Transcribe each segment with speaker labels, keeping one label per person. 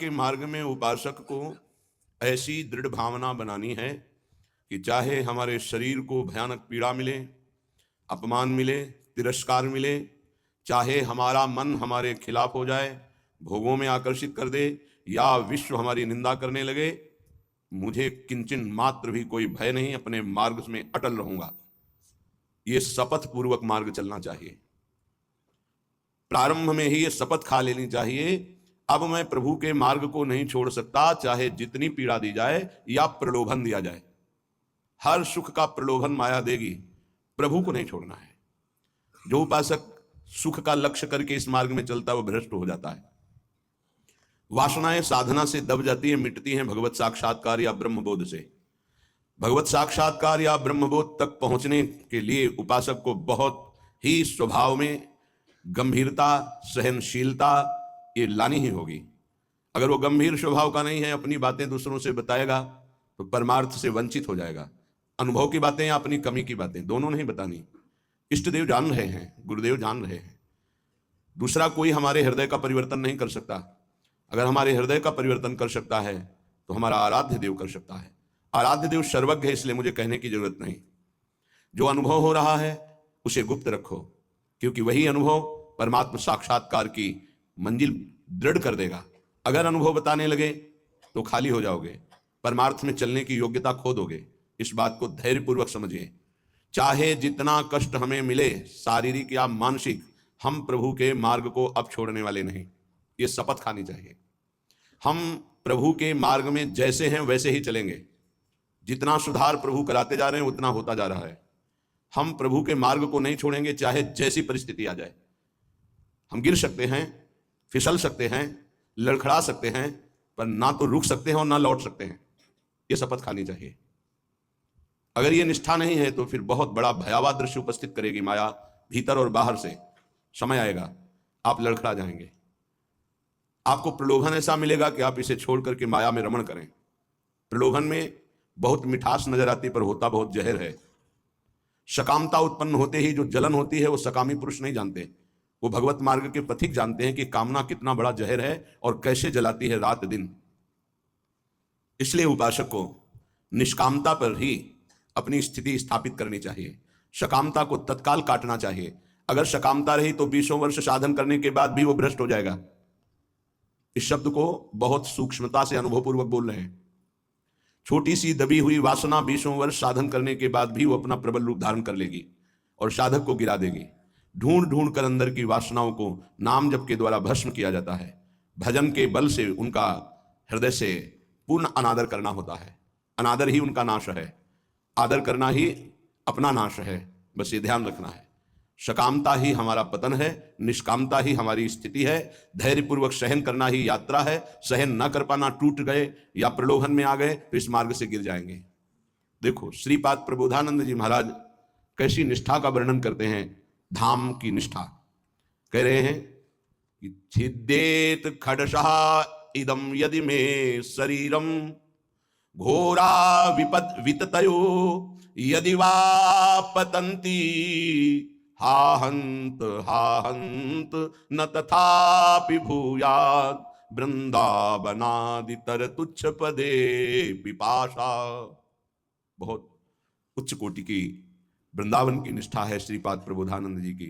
Speaker 1: के मार्ग में उपासक को ऐसी दृढ़ भावना बनानी है कि चाहे हमारे शरीर को भयानक पीड़ा मिले, अपमान मिले, तिरस्कार मिले, चाहे हमारा मन हमारे खिलाफ हो जाए, भोगों में आकर्षित कर दे, या विश्व हमारी निंदा करने लगे, मुझे किंचन मात्र भी कोई भय नहीं, अपने मार्ग में अटल रहूंगा। ये शपथ पूर्वक मार्ग चलना चाहिए। प्रारंभ में ही ये शपथ खा लेनी चाहिए, अब मैं प्रभु के मार्ग को नहीं छोड़ सकता, चाहे जितनी पीड़ा दी जाए या प्रलोभन दिया जाए। हर सुख का प्रलोभन माया देगी, प्रभु को नहीं छोड़ना है। जो उपासक सुख का लक्ष्य करके इस मार्ग में चलता है वो भ्रष्ट हो जाता है। वासनाएं साधना से दब जाती हैं, मिटती हैं भगवत साक्षात्कार या ब्रह्मबोध से। भगवत साक्षात्कार या ब्रह्मबोध तक पहुंचने के लिए उपासक को बहुत ही स्वभाव में गंभीरता, सहनशीलता ये लानी ही होगी। अगर वो गंभीर स्वभाव का नहीं है, अपनी बातें दूसरों से बताएगा तो परमार्थ से वंचित हो जाएगा। अनुभव की बातें या अपनी कमी की बातें दोनों नहीं बतानी। इष्टदेव जान रहे हैं, गुरुदेव जान रहे हैं, दूसरा कोई हमारे हृदय का परिवर्तन नहीं कर सकता। अगर हमारे हृदय का परिवर्तन कर सकता है तो हमारा आराध्य देव कर सकता है। आराध्य देव सर्वज्ञ है, इसलिए मुझे कहने की जरूरत नहीं। जो अनुभव हो रहा है उसे गुप्त रखो, क्योंकि वही अनुभव परमात्मा साक्षात्कार की मंजिल दृढ़ कर देगा। अगर अनुभव बताने लगे तो खाली हो जाओगे, परमार्थ में चलने की योग्यता खो दोगे। इस बात को धैर्यपूर्वक समझिए। चाहे जितना कष्ट हमें मिले, शारीरिक या मानसिक, हम प्रभु के मार्ग को अब छोड़ने वाले नहीं। ये शपथ खानी चाहिए। हम प्रभु के मार्ग में जैसे हैं वैसे ही चलेंगे। जितना सुधार प्रभु कराते जा रहे हैं उतना होता जा रहा है। हम प्रभु के मार्ग को नहीं छोड़ेंगे, चाहे जैसी परिस्थिति आ जाए। हम गिर सकते हैं, फिसल सकते हैं, लड़खड़ा सकते हैं, पर ना तो रुक सकते हैं और ना लौट सकते हैं। ये शपथ खानी चाहिए। अगर ये निष्ठा नहीं है तो फिर बहुत बड़ा भयावह दृश्य उपस्थित करेगी माया, भीतर और बाहर से। समय आएगा आप लड़खड़ा जाएंगे। आपको प्रलोभन ऐसा मिलेगा कि आप इसे छोड़ करके माया में रमण करें। प्रलोभन में बहुत मिठास नजर आती, पर होता बहुत जहर है। सकामता उत्पन्न होते ही जो जलन होती है वो सकामी पुरुष नहीं जानते, वो भगवत मार्ग के पथिक जानते हैं कि कामना कितना बड़ा जहर है और कैसे जलाती है रात दिन। इसलिए उपासक को निष्कामता पर ही अपनी स्थिति स्थापित करनी चाहिए। सकामता को तत्काल काटना चाहिए। अगर सकामता रही तो 20 वर्ष साधन करने के बाद भी वो भ्रष्ट हो जाएगा। इस शब्द को बहुत सूक्ष्मता से अनुभवपूर्वक बोल रहे हैं। छोटी सी दबी हुई वासना 20 वर्ष साधन करने के बाद भी वो अपना प्रबल रूप धारण कर लेगी और साधक को गिरा देगी। ढूंढ ढूंढ कर अंदर की वासनाओं को नाम जप के द्वारा भस्म किया जाता है। भजन के बल से उनका हृदय से पूर्ण अनादर करना होता है। अनादर ही उनका नाश है, आदर करना ही अपना नाश है। बस ये ध्यान रखना है। सकामता ही हमारा पतन है, निष्कामता ही हमारी स्थिति है। धैर्यपूर्वक सहन करना ही यात्रा है। सहन न कर पाना, टूट गए या प्रलोभन में आ गए तो इस मार्ग से गिर जाएंगे। देखो श्रीपाद प्रबोधानंद जी महाराज कैसी निष्ठा का वर्णन करते हैं। धाम की निष्ठा कह रहे हैं कि छिद्देत खडशः इदम यदि मे शरीरम घोरा विपद विततयो यदि वा पतंती हाहंत न तथापि भूयात् वृंदावनादितर तुच्छ पदे पिपाशा। बहुत उच्च कोटि की वृंदावन की निष्ठा है श्रीपाद प्रबोधानंद जी की।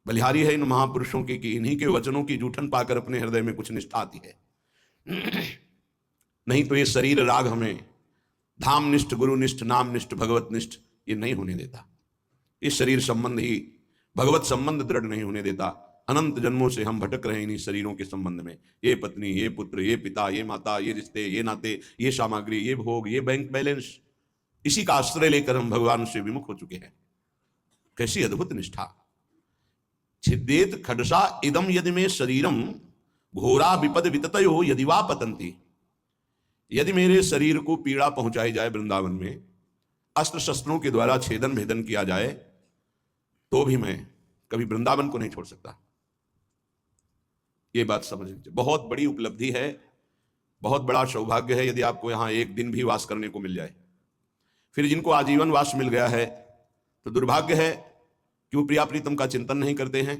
Speaker 1: बलिहारी है इन महापुरुषों की कि इन्हीं के वचनों की जूठन पाकर अपने हृदय में कुछ निष्ठा आती है। नहीं तो ये शरीर राग हमें धामनिष्ठ, गुरुनिष्ठ, नामनिष्ठ, भगवतनिष्ठ ये नहीं होने देता। इस शरीर संबंध ही भगवत संबंध दृढ़ नहीं होने देता। अनंत जन्मों से हम भटक रहे हैं इन्हीं शरीरों के संबंध में। ये पत्नी, ये पुत्र, ये पिता, ये माता, ये रिश्ते, ये नाते, ये सामग्री, ये भोग, ये बैंक बैलेंस, इसी का आश्रय लेकर हम भगवान से विमुख हो चुके हैं। कैसी अद्भुत निष्ठा। छिद्देत खडसा इदम यदि में शरीरम घोरा विपद विततयो यदि वा पतंती। यदि मेरे शरीर को पीड़ा पहुंचाई जाए वृंदावन में, अस्त्र शस्त्रों के द्वारा छेदन भेदन किया जाए, तो भी मैं कभी वृंदावन को नहीं छोड़ सकता। ये बात समझ लीजिए। बहुत बड़ी उपलब्धि है, बहुत बड़ा सौभाग्य है यदि आपको यहां एक दिन भी वास करने को मिल जाए। फिर जिनको आजीवन वास मिल गया है तो दुर्भाग्य है कि वो प्रिया प्रीतम का चिंतन नहीं करते हैं,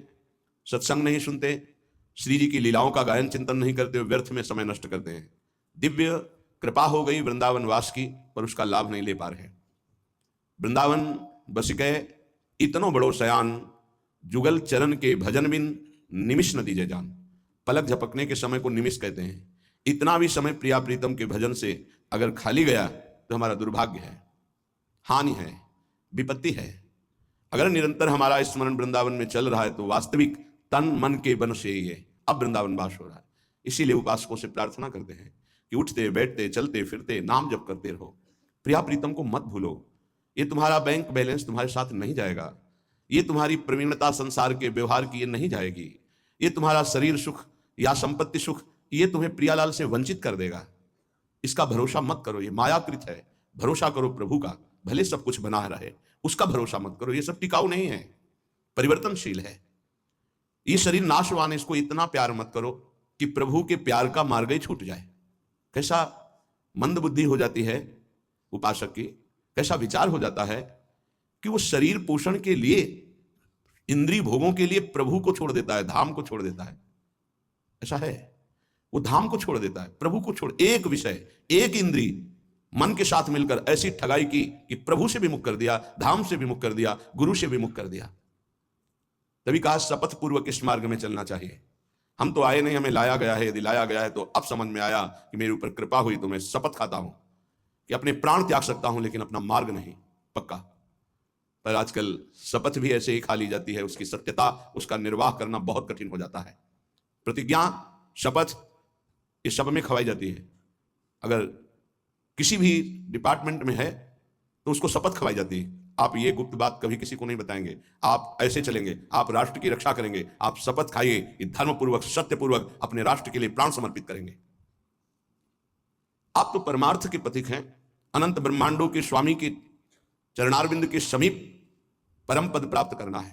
Speaker 1: सत्संग नहीं सुनते, श्री जी की लीलाओं का गायन चिंतन नहीं करते हुए व्यर्थ में समय नष्ट करते हैं। दिव्य कृपा हो गई वृंदावन वास की, पर उसका लाभ नहीं ले पा रहे। वृंदावन बस गए इतनो बड़ो सयान, जुगल चरण के भजन बिन निमिष न दीजे जान। पलक झपकने के समय को निमिष कहते हैं। इतना भी समय प्रिया प्रीतम के भजन से अगर खाली गया तो हमारा दुर्भाग्य है, हानि है, विपत्ति है। अगर निरंतर हमारा स्मरण वृंदावन में चल रहा है तो वास्तविक तन मन के बन से ये अब वृंदावन वास हो रहा है। इसीलिए उपासकों से प्रार्थना करते हैं कि उठते बैठते चलते फिरते नाम जप करते रहो। प्रिया प्रीतम को मत भूलो। ये तुम्हारा बैंक बैलेंस तुम्हारे साथ नहीं जाएगा। ये तुम्हारी प्रवीणता संसार के व्यवहार की ये नहीं जाएगी। ये तुम्हारा शरीर सुख या संपत्ति सुख ये तुम्हें प्रियालाल से वंचित कर देगा। इसका भरोसा मत करो, ये मायाकृत है। भरोसा करो प्रभु का, भले सब कुछ बना रहे, उसका भरोसा मत करो। ये सब टिकाऊ नहीं है, परिवर्तनशील है। ये शरीर नाशवान है, इसको इतना प्यार मत करो कि प्रभु के प्यार का मार्ग ही छूट जाए। कैसा मंद बुद्धि हो जाती है उपासक की, कैसा विचार हो जाता है कि वो शरीर पोषण के लिए, इंद्रिय भोगों के लिए प्रभु को छोड़ देता है, धाम को छोड़ देता है। ऐसा है, वो धाम को छोड़ देता है, प्रभु को छोड़, एक विषय एक इंद्रिय मन के साथ मिलकर ऐसी ठगाई की कि प्रभु से विमुख कर दिया, धाम से विमुख कर दिया, गुरु से विमुख कर दिया। तभी कहा शपथ पूर्वक इस मार्ग में चलना चाहिए। हम तो आए नहीं, हमें लाया गया है। यदि लाया गया है तो अब समझ में आया कि मेरे ऊपर कृपा हुई तो मैं शपथ खाता हूं कि अपने प्राण त्याग सकता हूं, लेकिन अपना मार्ग नहीं, पक्का। पर आजकल शपथ भी ऐसे ही खा ली जाती है, उसकी सत्यता, उसका निर्वाह करना बहुत कठिन हो जाता है। प्रतिज्ञा, शपथ, ये सब में खवाई जाती है। अगर किसी भी डिपार्टमेंट में है तो उसको शपथ खवाई जाती है, आप ये गुप्त बात कभी किसी को नहीं बताएंगे, आप ऐसे चलेंगे, आप राष्ट्र की रक्षा करेंगे, आप शपथ खाइए कि धर्मपूर्वक सत्यपूर्वक अपने राष्ट्र के लिए प्राण समर्पित करेंगे। आप तो परमार्थ के पथिक हैं, अनंत ब्रह्मांडों के स्वामी के चरणारविंद के समीप परम पद प्राप्त करना है,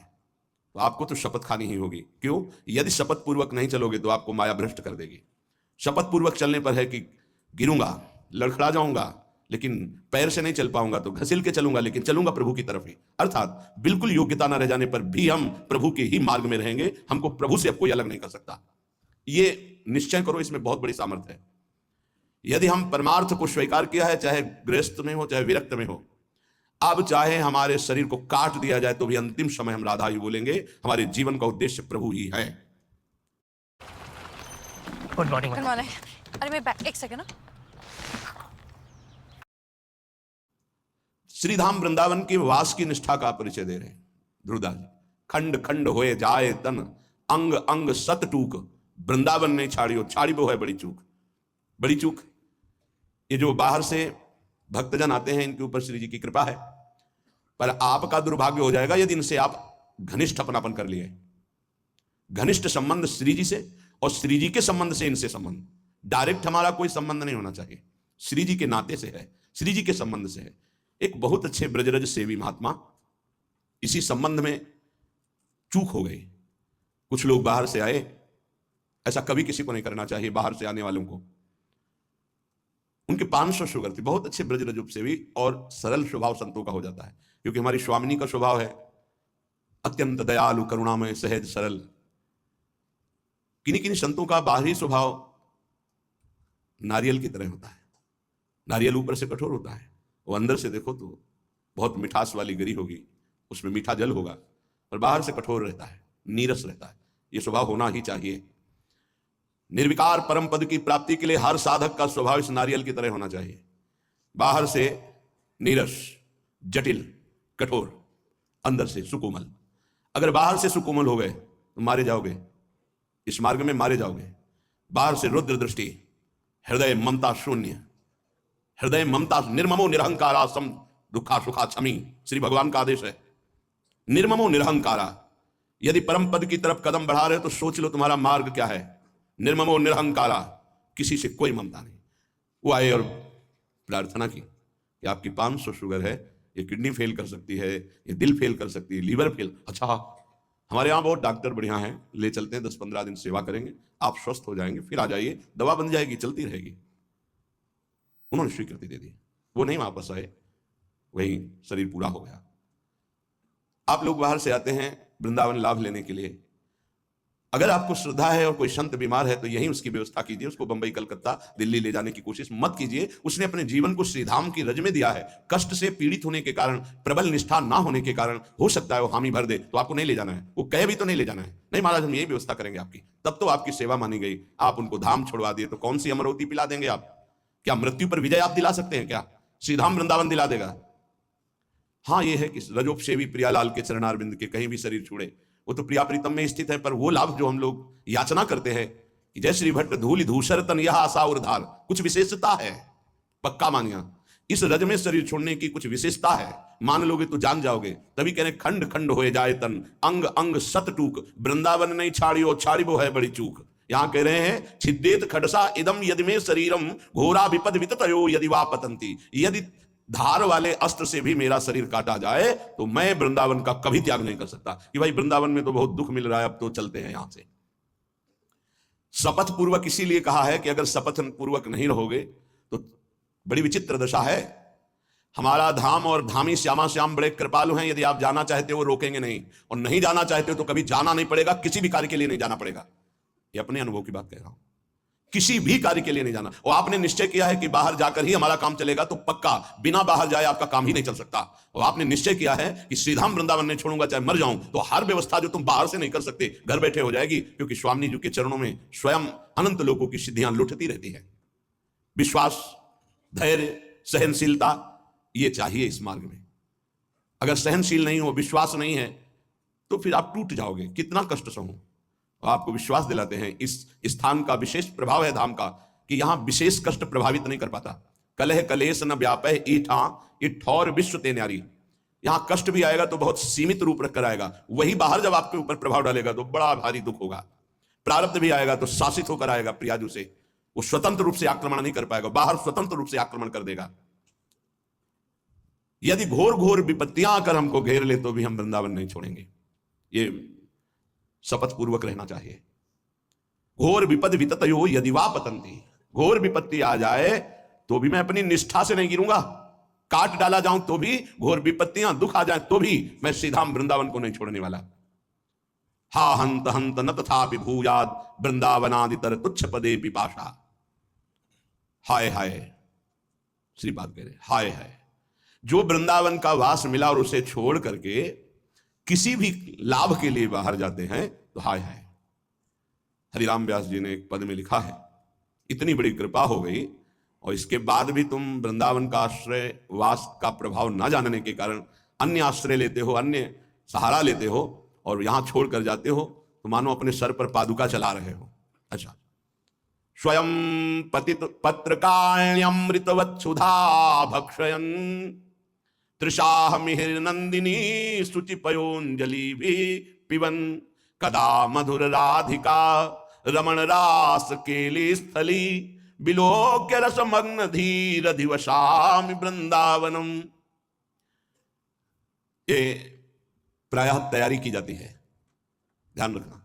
Speaker 1: तो आपको तो शपथ खानी ही होगी। क्यों? यदि शपथ पूर्वक नहीं चलोगे तो आपको माया भ्रष्ट कर देगी। शपथ पूर्वक चलने पर है कि गिरूंगा, लड़खड़ा जाऊंगा, लेकिन पैर से नहीं चल पाऊंगा तो घसील के चलूंगा, लेकिन चलूंगा प्रभु की तरफ ही। अर्थात बिल्कुल योग्यता न रह जाने पर भी हम प्रभु के ही मार्ग में रहेंगे, हमको प्रभु से अब कोई अलग नहीं कर सकता। ये निश्चय करो, इसमें बहुत बड़ी सामर्थ्य है। यदि हम परमार्थ को स्वीकार किया है, चाहे गृहस्थ में हो चाहे विरक्त में हो, अब चाहे हमारे शरीर को काट दिया जाए तो भी अंतिम समय हम राधा ही बोलेंगे। हमारे जीवन का उद्देश्य प्रभु ही है।
Speaker 2: Good morning.
Speaker 3: Good morning. अरे मैं एक सेकंड ना।
Speaker 1: श्रीधाम वृंदावन के वास की निष्ठा का परिचय दे रहे हैं ध्रुवदास जी। खंड खंड होए जाए तन, अंग अंग सत टूक, वृंदावन ने छाड़ियो, छाड़ी वो है बड़ी चूक। बड़ी चूक ये जो बाहर से भक्तजन आते हैं, इनके ऊपर श्री जी की कृपा है, पर आपका दुर्भाग्य हो जाएगा यदि इनसे आप घनिष्ठ अपनापन कर लिए। घनिष्ठ संबंध श्री जी से और श्री जी के संबंध से इनसे संबंध, डायरेक्ट हमारा कोई संबंध नहीं होना चाहिए, श्री जी के नाते से है, श्री जी के संबंध से है। एक बहुत अच्छे ब्रजरज सेवी महात्मा, इसी संबंध में चूक हो गई। कुछ लोग बाहर से आए, ऐसा कभी किसी को नहीं करना चाहिए बाहर से आने वालों को। उनके 500 शुगर थी, बहुत अच्छे ब्रजरज उपसेवी और सरल स्वभाव संतों का हो जाता है, क्योंकि हमारी स्वामिनी का स्वभाव है अत्यंत दयालु, करुणामय, सहज, सरल। किन्हीं किन्हीं संतों का बाहरी स्वभाव नारियल की तरह होता है। नारियल ऊपर से कठोर होता है, वो अंदर से देखो तो बहुत मिठास वाली गिरी होगी, उसमें मीठा जल होगा, और बाहर से कठोर रहता है, नीरस रहता है। ये स्वभाव होना ही चाहिए। निर्विकार परम पद की प्राप्ति के लिए हर साधक का स्वभाव इस नारियल की तरह होना चाहिए। बाहर से नीरस, जटिल, कठोर, अंदर से सुकोमल। अगर बाहर से सुकोमल हो गए तो मारे जाओगे, इस मार्ग में मारे जाओगे। बाहर से रुद्र दृष्टि, हृदय ममता शून्य, हृदय ममता, निर्ममो निरहंकारा सम दुखा सुखा क्षमी, श्री भगवान का आदेश है। निर्ममो निरहंकारा। यदि परम पद की तरफ कदम बढ़ा रहे हो तो सोच लो तुम्हारा मार्ग क्या है। निर्ममो निरहंकारा, किसी से कोई ममता नहीं। वो आए और प्रार्थना की कि आपकी 500 शुगर है, ये किडनी फेल कर सकती है, ये दिल फेल कर सकती है, लीवर फेल। अच्छा, हमारे यहाँ बहुत डॉक्टर बढ़िया हैं, ले चलते हैं, 10-15 दिन सेवा करेंगे, आप स्वस्थ हो जाएंगे, फिर आ जाइए, दवा बन जाएगी, चलती रहेगी। उन्होंने स्वीकृति दे दी, वो नहीं वापस आए, वही शरीर पूरा हो गया। आप लोग बाहर से आते हैं वृंदावन लाभ लेने के लिए, अगर आपको श्रद्धा है और कोई संत बीमार है तो यहीं उसकी व्यवस्था कीजिए, उसको बंबई कलकत्ता दिल्ली ले जाने की कोशिश मत कीजिए। उसने अपने जीवन को श्रीधाम की रज में दिया है, कष्ट से पीड़ित होने के कारण, प्रबल निष्ठा ना होने के कारण हो सकता है वो हामी भर दे, तो आपको नहीं ले जाना है। वो कहे भी तो नहीं ले जाना है, नहीं महाराज हम यही व्यवस्था करेंगे आपकी, तब तो आपकी सेवा मानी गई। आप उनको धाम छोड़वा दिए तो कौन सी अमरवती पिला देंगे आप? क्या मृत्यु पर विजय आप दिला सकते हैं? क्या श्रीधाम वृंदावन दिला देगा? हाँ, ये है कि रजोपसेवी प्रियालाल के चरणारविंद के कहीं भी शरीर छूड़े, वो तो प्रिया प्रीतम में स्थित है। पर वो लाभ जो हम लोग याचना करते हैं कि जय श्री भट्ट धूलि धूसर तन यह आशा और धार, कुछ विशेषता है, पक्का मानिया इस रज में शरीर छोड़ने की कुछ विशेषता है, मान लोगे तो जान जाओगे। तभी कह रहे खंड खंड होए जाए तन, अंग अंग सत टूक, वृंदावन नहीं छाड़ियो छाड़ी वो है बड़ी चूक। यहां कह रहे हैं छिद्देत खडसा इदम यदि में शरीरम घोरा विपद विततयो यदि वा पतंती, यदि धार वाले अस्त्र से भी मेरा शरीर काटा जाए तो मैं वृंदावन का कभी त्याग नहीं कर सकता। कि भाई वृंदावन में तो बहुत दुख मिल रहा है, अब तो चलते हैं यहां से। शपथ पूर्वक इसीलिए कहा है कि अगर शपथ पूर्वक नहीं रहोगे तो बड़ी विचित्र दशा है। हमारा धाम और धामी श्यामा श्याम बड़े कृपालु हैं, यदि आप जाना चाहते हो वो रोकेंगे नहीं, और नहीं जाना चाहते हो तो कभी जाना नहीं पड़ेगा, किसी भी कार्य के लिए नहीं जाना पड़ेगा। ये अपने अनुभव की बात कह रहा हूं, किसी भी कार्य के लिए नहीं जाना। और आपने निश्चय किया है कि बाहर जाकर ही हमारा काम चलेगा, तो पक्का बिना बाहर जाए आपका काम ही नहीं चल सकता। और आपने निश्चय किया है कि श्रीधाम वृंदावन नहीं छोड़ूंगा चाहे मर जाऊं, तो हर व्यवस्था जो तुम बाहर से नहीं कर सकते घर बैठे हो जाएगी, क्योंकि स्वामी जी के चरणों में स्वयं अनंत लोगों की सिद्धियां लुटती रहती है। विश्वास, धैर्य, सहनशीलता ये चाहिए इस मार्ग में। अगर सहनशील नहीं हो, विश्वास नहीं है, तो फिर आप टूट जाओगे। कितना कष्ट सहूं। आपको विश्वास दिलाते हैं इस स्थान का विशेष प्रभाव है धाम का, कि यहां विशेष कष्ट प्रभावित नहीं कर पाता। कलह कलेश न व्यापय ईठा इठौर विश्व ते न्यारी। यहां कष्ट भी आएगा तो बहुत सीमित रूप रखकर आएगा, वही बाहर जब आपके ऊपर प्रभाव डालेगा तो बड़ा भारी दुख होगा। प्रारब्ध भी आएगा तो शासित होकर आएगा प्रियाजू से, वो स्वतंत्र रूप से आक्रमण नहीं कर पाएगा, बाहर स्वतंत्र रूप से आक्रमण कर देगा। यदि घोर घोर विपत्तियां आकर हमको घेर ले तो भी हम वृंदावन नहीं छोड़ेंगे। ये शपथ पूर्वक रहना चाहिए। घोर विपद विततयो यदि वा पतंती, घोर विपत्ति आ जाए तो भी मैं अपनी निष्ठा से नहीं गिरूंगा, काट डाला जाऊं तो भी, घोर विपत्तियां दुख आ जाए तो भी मैं श्रीधाम वृंदावन को नहीं छोड़ने वाला। हा हंत हंत न तथापि भूयाद वृंदावनादितर तुच्छ पदे पिपाशा। हाय हाय, श्रीपाद कह रहे हाय हाय, जो वृंदावन का वास मिला और उसे छोड़ करके किसी भी लाभ के लिए बाहर जाते हैं तो हाय हाय। हरिराम व्यास जी ने एक पद में लिखा है, इतनी बड़ी कृपा हो गई और इसके बाद भी तुम वृंदावन का आश्रय वास का प्रभाव न जानने के कारण अन्य आश्रय लेते हो, अन्य सहारा लेते हो और यहां छोड़ कर जाते हो, तो मानो अपने सर पर पादुका चला रहे हो। अच्छा, स्वयं पतित पत्रकाण्यमृतवत्सुधा भक्षयन् त्रिशाह मिहिर नंदिनी सुचि पयोंजलि भी पिबन कदा मधुर राधिका रमण रास केली स्थली बिलोक्य रसमग्न धीर दिवसामि वृंदावनम। ये प्रायः तैयारी की जाती है, ध्यान रखना।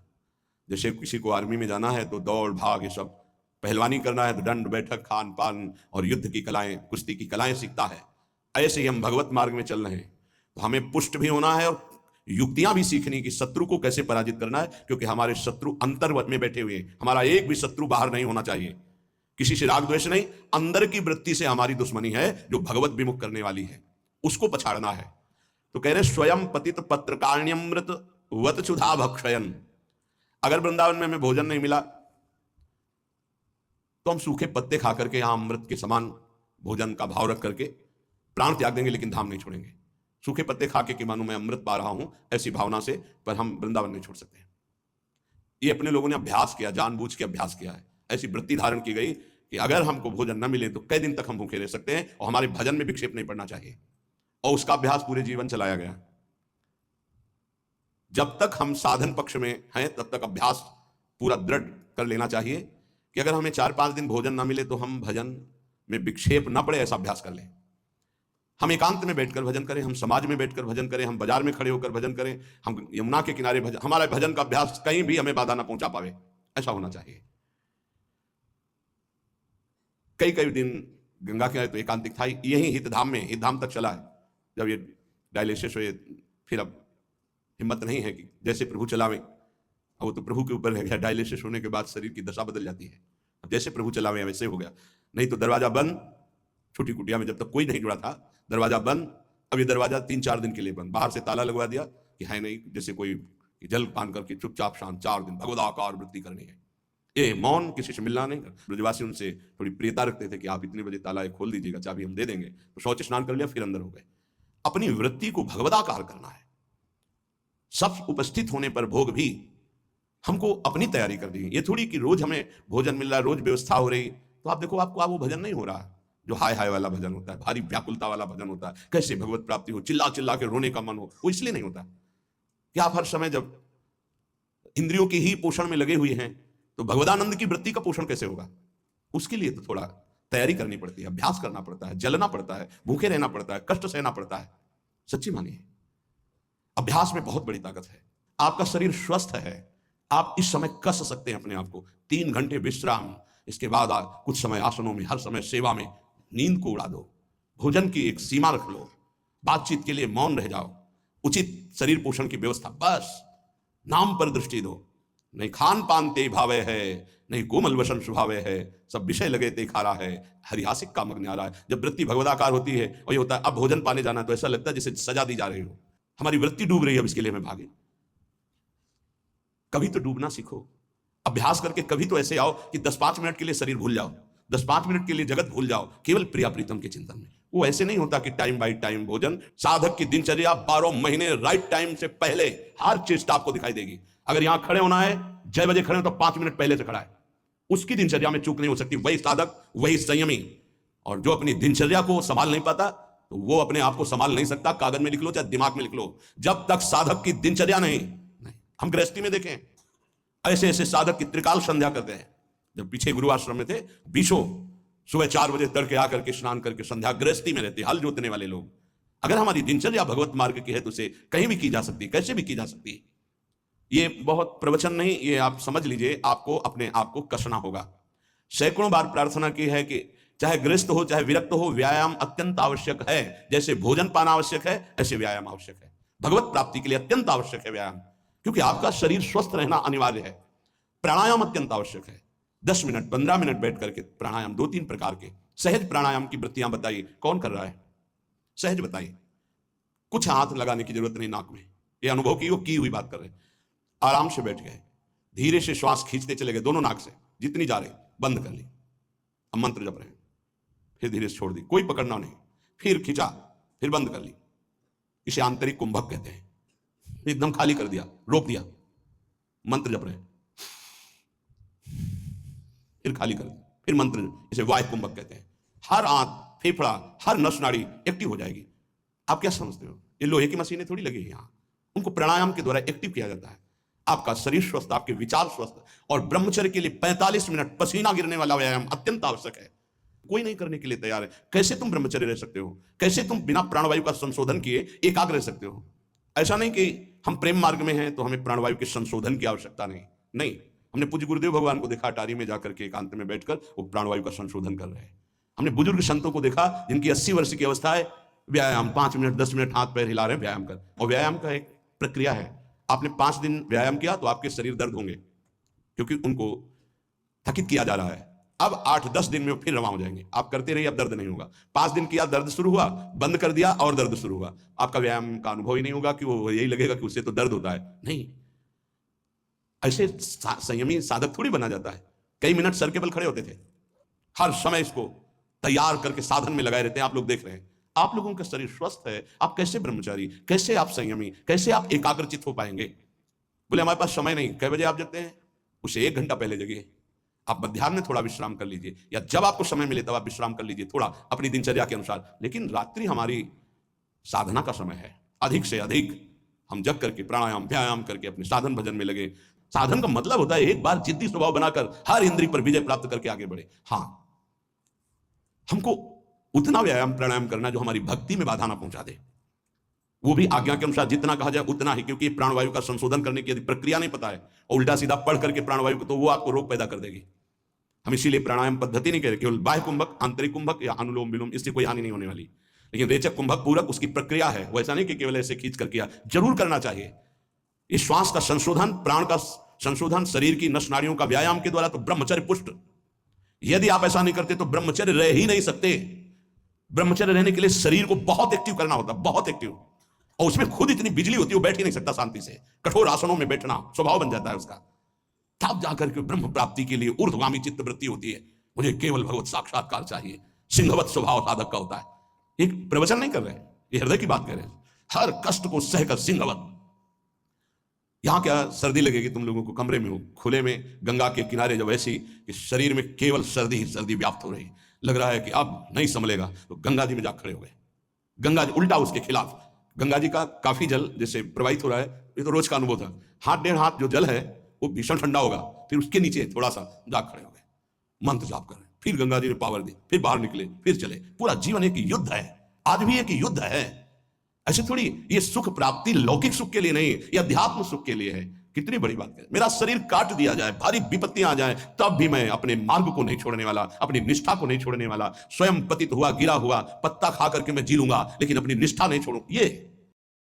Speaker 1: जैसे किसी को आर्मी में जाना है तो दौड़ भाग ये सब, पहलवानी करना है तो दंड बैठक खान पान और युद्ध की कलाएं, कुश्ती की कलाएं सीखता है। ऐसे ही हम भगवत मार्ग में चल रहे हैं तो हमें पुष्ट भी होना है और युक्तियां भी सीखनी कि शत्रु को कैसे पराजित करना है, क्योंकि हमारे शत्रु अंतर्वत में बैठे हुए हैं। हमारा एक भी शत्रु बाहर नहीं होना चाहिए, किसी से राग द्वेष नहीं, अंदर की वृत्ति से हमारी दुश्मनी है जो भगवत विमुख करने वाली है, उसको पछाड़ना है। तो कह रहे स्वयं पतित पत्रकाण्यमृत वत क्षुधा भक्षयन। अगर वृंदावन में हमें भोजन नहीं मिला तो हम सूखे पत्ते खा करके यहां अमृत के समान भोजन का भाव रख करके प्राण त्याग देंगे, लेकिन धाम नहीं छोड़ेंगे। सूखे पत्ते खा के कि मानो मैं अमृत पा रहा हूं ऐसी भावना से, पर हम वृंदावन नहीं छोड़ सकते। ये अपने लोगों ने अभ्यास किया, जानबूझ के अभ्यास किया है, ऐसी वृत्ति धारण की गई कि अगर हमको भोजन न मिले तो कई दिन तक हम भूखे रह सकते हैं और हमारे भजन में विक्षेप नहीं पड़ना चाहिए, और उसका अभ्यास पूरे जीवन चलाया गया। जब तक हम साधन पक्ष में हैं तब तक अभ्यास पूरा दृढ़ कर लेना चाहिए कि अगर हमें 4-5 दिन भोजन ना मिले तो हम भजन में विक्षेप न पड़े, ऐसा अभ्यास कर लें। हम एकांत में बैठकर भजन करें, हम समाज में बैठकर भजन करें, हम बाजार में खड़े होकर भजन करें, हम यमुना के किनारे भजन, हमारा भजन का अभ्यास कहीं भी हमें बाधा ना पहुंचा पावे, ऐसा होना चाहिए। कई कई दिन गंगा किनारे तो एकांतिक था, यही हितधाम में, हितधाम तक चला है। जब ये डायलिसिस हुए फिर अब हिम्मत नहीं है कि जैसे प्रभु चलावें, अब वो तो प्रभु के ऊपर रह गया। डायलिसिस होने के बाद शरीर की दशा बदल जाती है। अब जैसे प्रभु चलावे वैसे हो गया। नहीं तो दरवाजा बंद, छोटी कुटिया में जब तक कोई नहीं जुड़ा था, दरवाजा बंद। अब ये दरवाजा 3-4 दिन के लिए बंद, बाहर से ताला लगवा दिया कि है नहीं, जैसे कोई जल पान करके चुपचाप शांत 4 दिन भगवदाकार वृत्ति करनी है। ये मौन, किसी से मिलना नहीं। ब्रजवासी उनसे थोड़ी प्रियता रखते थे कि आप इतने बजे ताला खोल दीजिएगा, चाबी हम दे देंगे। तो शौच स्नान कर लिया, फिर अंदर हो गए। अपनी वृत्ति को भगवदाकार करना है। सब उपस्थित होने पर भोग भी हमको अपनी तैयारी कर दी। ये थोड़ी कि रोज हमें भोजन मिल रहा है, रोज व्यवस्था हो रही, तो आप देखो आपको वो भजन नहीं हो रहा जो हाय हाय वाला भजन होता है, भारी व्याकुलता वाला भजन होता है, कैसे भगवत प्राप्ति हो, चिल्ला चिल्ला के रोने का मन हो। वो इसलिए नहीं होता कि आप हर समय जब इंद्रियों के ही पोषण में लगे हुए हैं तो भगवदानंद की वृत्ति का पोषण कैसे होगा। उसके लिए तो थोड़ा तैयारी करनी पड़ती है, अभ्यास करना पड़ता है, जलना पड़ता है, भूखे रहना पड़ता है, कष्ट सहना पड़ता है। सच्ची मानिए, अभ्यास में बहुत बड़ी ताकत है। आपका शरीर स्वस्थ है, आप इस समय कस सकते हैं अपने आप को। 3 घंटे विश्राम, इसके बाद कुछ समय आसनों में, हर समय सेवा में, नींद को उड़ा दो, भोजन की एक सीमा रख लो, बातचीत के लिए मौन रह जाओ, उचित शरीर पोषण की व्यवस्था, बस नाम पर दृष्टि दो। नहीं खान पान ते भावे है, नहीं कोमल वसन स्वभावे है, सब विषय लगे ते खारा है, हरिहासिक का मग्न आ रहा है। जब वृत्ति भगवदाकार होती है और ये होता है अब भोजन पाने जाना, तो ऐसा लगता है जैसे सजा दी जा रही हो। हमारी वृत्ति डूब रही है, अब इसके लिए हमें भागे। कभी तो डूबना सीखो, अभ्यास करके कभी तो ऐसे आओ कि 10-5 मिनट के लिए शरीर भूल जाओ, 10-5 मिनट के लिए जगत भूल जाओ, केवल प्रिया प्रीतम के चिंतन में। वो ऐसे नहीं होता कि टाइम बाय टाइम भोजन। साधक की दिनचर्या 12 महीने राइट टाइम से पहले हर चीज आपको दिखाई देगी। अगर यहां खड़े होना है 6 बजे खड़े हो तो 5 मिनट पहले से खड़ा है, उसकी दिनचर्या में चूक नहीं हो सकती। वही साधक, वही संयमी। और जो अपनी दिनचर्या को संभाल नहीं पाता, तो वो अपने आप को संभाल नहीं सकता। कागज में लिख लो चाहे दिमाग में लिख लो, जब तक साधक की दिनचर्या नहीं। हम गृहस्थी में देखें, ऐसे ऐसे साधक की त्रिकाल संध्या करते हैं। जब पीछे गुरु आश्रम में थे, 20 सुबह 4 बजे तड़के आकर के स्नान करके संध्या गृहस्थी में रहते, हल जोतने वाले लोग। अगर हमारी दिनचर्या भगवत मार्ग की है तो उसे कहीं भी की जा सकती है, कैसे भी की जा सकती है। ये बहुत प्रवचन नहीं, ये आप समझ लीजिए, आपको अपने आप को कसना होगा। सैकड़ों बार प्रार्थना की है कि चाहे गृहस्थ हो चाहे विरक्त हो, व्यायाम अत्यंत आवश्यक है। जैसे भोजन पाना आवश्यक है, ऐसे व्यायाम आवश्यक है। भगवत प्राप्ति के लिए अत्यंत आवश्यक है व्यायाम, क्योंकि आपका शरीर स्वस्थ रहना अनिवार्य है। प्राणायाम अत्यंत आवश्यक है। 10 मिनट 15 मिनट बैठ करके प्राणायाम, 2-3 प्रकार के सहज प्राणायाम की वृत्तियां बताइए, कौन कर रहा है? सहज बताइए, कुछ हाथ लगाने की जरूरत नहीं नाक में। ये अनुभव की हुई बात कर रहे हैं। आराम से बैठ गए, धीरे से श्वास खींचते चले गए दोनों नाक से, जितनी जा रही बंद कर ली। अब मंत्र जप रहे हैं, फिर धीरे से छोड़ दी, कोई पकड़ना नहीं, फिर खींचा, फिर बंद कर ली। इसे आंतरिक कुंभक कहते हैं। एकदम खाली कर दिया, रोक दिया, मंत्र जप रहे हैं, फिर खाली कर दिया, फिर मंत्र, इसे वायु कुंभक कहते हैं। हर आंत, फेफड़ा, हर नस नाड़ी एक्टिव हो जाएगी। आप क्या समझते हो, ये लोहे की मशीनें थोड़ी लगी है यहां, उनको प्राणायाम के द्वारा एक्टिव किया जाता है। आपका शरीर स्वस्थ, आपके विचार स्वस्थ। और ब्रह्मचर्य के लिए 45 मिनट पसीना गिरने वाला व्यायाम अत्यंत आवश्यक है। कोई नहीं करने के लिए तैयार है। कैसे तुम ब्रह्मचर्य रह सकते हो? कैसे तुम बिना प्राणवायु का संशोधन किए एकाग्र रह सकते हो? ऐसा नहीं कि हम प्रेम मार्ग में हैं तो हमें प्राणवायु के संशोधन की आवश्यकता नहीं। नहीं, हमने पूज्य गुरुदेव भगवान को देखा अटारी में जाकर के एकांत में बैठकर वो प्राणवायु का संशोधन कर रहे हैं। हमने बुजुर्ग संतों को देखा जिनकी 80 वर्ष की अवस्था है, व्यायाम 5 मिनट 10 मिनट हाथ पैर हिला रहे हैं व्यायाम कर। और व्यायाम का एक प्रक्रिया है, आपने 5 दिन व्यायाम किया तो आपके शरीर दर्द होंगे, क्योंकि उनको थकित किया जा रहा है। अब 8-10 दिन में फिर रवा हो जाएंगे। आप करते रहिए, अब दर्द नहीं होगा। 5 दिन किया, दर्द शुरू हुआ, बंद कर दिया और दर्द शुरू हुआ। आपका व्यायाम का अनुभव ही नहीं होगा कि वो यही लगेगा कि उससे तो दर्द होता है। नहीं, ऐसे संयमी साधक थोड़ी बना जाता है। कई मिनट सर के बल खड़े होते थे, हर समय इसको तैयार करके साधन में लगाए रहते हैं। आप लोग देख रहे हैं, आप लोगों का शरीर स्वस्थ है, आप कैसे ब्रह्मचारी, कैसे आप संयमी, कैसे आप एकाग्रचित हो पाएंगे? बोले हमारे पास समय नहीं। कै बजे आप जगते हैं? उसे 1 घंटा पहले जगिए। आप मध्याह्न में थोड़ा विश्राम कर लीजिए, या जब आपको समय मिले तब आप विश्राम कर लीजिए थोड़ा अपनी दिनचर्या के अनुसार। लेकिन रात्रि हमारी साधना का समय है। अधिक से अधिक हम जग करके प्राणायाम व्यायाम करके अपने साधन भजन में लगे। साधन का मतलब होता है एक बार जिद्दी स्वभाव बनाकर हर इंद्रिय पर विजय प्राप्त करके आगे बढ़े। हाँ, हमको उतना व्यायाम प्राणायाम करना जो हमारी भक्ति में बाधा ना पहुंचा दे, वो भी आज्ञा के अनुसार जितना कहा जाए उतना ही। क्योंकि प्राणवायु का संशोधन करने की यदि प्रक्रिया नहीं पता है और उल्टा सीधा पढ़ करके प्राणवायु को, तो वो आपको रोग पैदा कर देगी। हम इसीलिए प्राणायाम पद्धति नहीं कह रहे, केवल बाह्य कुंभक, आंतरिक कुंभक या अनुलोम विलोम, इससे कोई हानि नहीं होने वाली। लेकिन रेचक कुंभक पूरक उसकी प्रक्रिया है। वो ऐसा नहीं कि केवल ऐसे खींच कर किया, जरूर करना चाहिए। इस श्वास का संशोधन, प्राण का संशोधन, शरीर की नस नाड़ियों का व्यायाम के द्वारा, तो ब्रह्मचर्य पुष्ट। यदि आप ऐसा नहीं करते तो ब्रह्मचर्य रह ही नहीं सकते। ब्रह्मचर्य रहने के लिए शरीर को बहुत एक्टिव करना होता, बहुत एक्टिव, और उसमें खुद इतनी बिजली होती है, वो बैठ ही नहीं सकता शांति से। कठोर आसनों में बैठना स्वभाव बन जाता है उसका। तब जाकर के ब्रह्म प्राप्ति के लिए ऊर्ध्वगामी चित्त वृत्ति होती है, मुझे केवल भगवत साक्षात्कार चाहिए। सिंहवत स्वभाव साधक का होता है। एक प्रवचन नहीं कर रहे, ये हृदय की बात कर रहे हैं। हर कष्ट को सहकर सिंहवत। यहां क्या सर्दी लगेगी तुम लोगों को, कमरे में हो, खुले में, गंगा के किनारे, जब ऐसी कि शरीर में केवल सर्दी ही सर्दी व्याप्त हो रही, लग रहा है कि अब नहीं संभलेगा, तो गंगा जी में जा खड़े हो गए। गंगा जी उल्टा उसके खिलाफ, गंगा जी का काफी जल जैसे प्रवाहित हो रहा है, ये तो रोज का अनुभव था। हाथ डेढ़ हाथ जो जल है वो भीषण ठंडा होगा, फिर उसके नीचे थोड़ा सा जा खड़े हो गए, मंत्र जाप कर रहे हैं। फिर गंगा जी ने पावर दी, फिर बाहर निकले, फिर चले। पूरा जीवन एक युद्ध है, आज भी एक युद्ध है। ऐसे थोड़ी ये सुख प्राप्ति लौकिक सुख के लिए नहीं, ये अध्यात्म सुख के लिए है। कितनी बड़ी बात है। मेरा शरीर काट दिया जाए, भारी विपत्तियां आ जाए, तब भी मैं अपने मार्ग को नहीं छोड़ने वाला, अपनी निष्ठा को नहीं छोड़ने वाला। स्वयं पतित हुआ, गिरा हुआ पत्ता खा करके मैं जी लूंगा, लेकिन अपनी निष्ठा नहीं छोड़ूं। ये